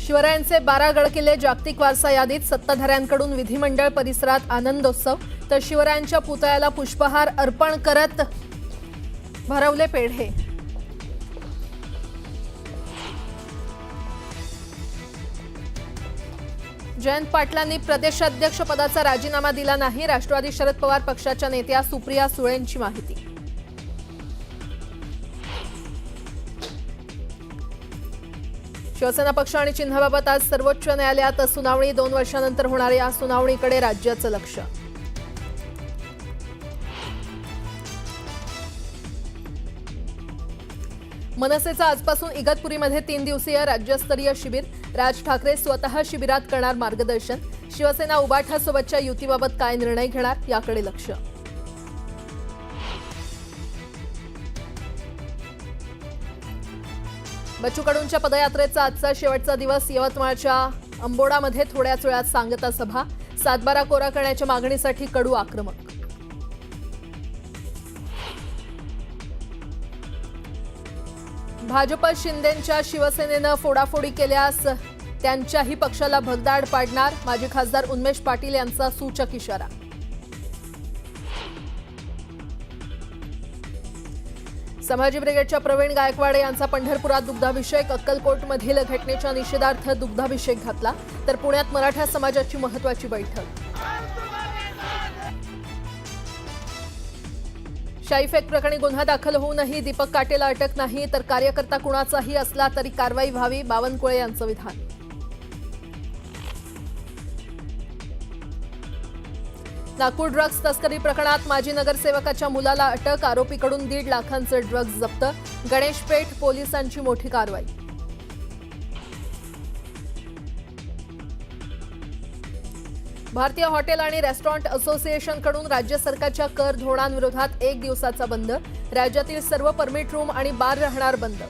शिवरायांचे 12 गडकिल्ले जागतिक वारसा यादीत, सत्ताधाऱ्यांकडून विधिमंडळ परिसरात आनंदोत्सव, तर शिवरायांच्या पुतळ्याला पुष्पहार अर्पण करत भरवले पेढे. जयंत पाटलांनी प्रदेशाध्यक्ष पदाचा राजीनामा दिला नाही. राष्ट्रवादी शरद पवार पक्षाच्या नेत्या सुप्रिया सुळेंची माहिती. शिवसेना पक्ष आणि चिन्हाबाबत आज सर्वोच्च न्यायालयात सुनावणी. 2 वर्षांनंतर होणाऱ्या या सुनावणीकडे राज्याचं लक्ष. मनसेचं आजपासून इगतपुरीमध्ये 3 दिवसीय राज्यस्तरीय शिबिर. राज ठाकरे स्वतः शिबिरात करणार मार्गदर्शन. शिवसेना उबाठासोबतच्या युतीबाबत काय निर्णय घेणार याकडे लक्ष. बच्चू कडूंच्या पदयात्रेचा आजचा शेवटचा दिवस. यवतमाळच्या अंबोडामध्ये थोड्याच वेळात सांगता सभा. 7/12 कोरा करण्याच्या मागणीसाठी कडू आक्रमक. भाजप शिंदेंच्या शिवसेनेनं फोडाफोडी केल्यास त्यांच्याही पक्षाला भगदाड पाडणार. माजी खासदार उन्मेष पाटील यांचा सूचक इशारा. संभाजी ब्रिगेडच्या प्रवीण गायकवाड यांचा पंढरपुरात दुग्धाभिषेक. अक्कलकोटमधील घटनेच्या निषेधार्थ दुग्धाभिषेक घातला. तर पुण्यात मराठा समाजाची महत्त्वाची बैठक. शाईफेक प्रकरणी गुन्हा दाखल होऊनही दीपक काटेला अटक नाही. तर कार्यकर्ता कुणाचाही असला तरी कारवाई व्हावी, बावनकुळे यांचं विधान. नागपूर ड्रग्ज तस्करी प्रकरणात माजी नगरसेवकाच्या मुलाला अटक. आरोपीकडून 1.5 लाखांचे ड्रग्ज जप्त. गणेशपेठ पोलिसांची मोठी कारवाई. भारतीय हॉटेल आणि रेस्टॉरंट असोसिएशनकडून राज्य सरकारच्या कर धोरणांविरोधात 1 दिवसाचा बंद. राज्यातील सर्व परमिट रूम आणि बार राहणार बंद.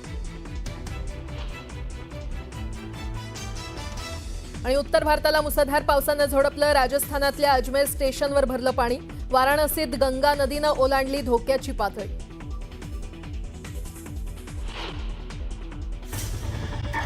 आणि उत्तर भारताला मुसळधार पावसानं झोडपलं. राजस्थानातल्या अजमेर स्टेशनवर भरलं पाणी. वाराणसीत गंगा नदीनं ओलांडली धोक्याची पातळी.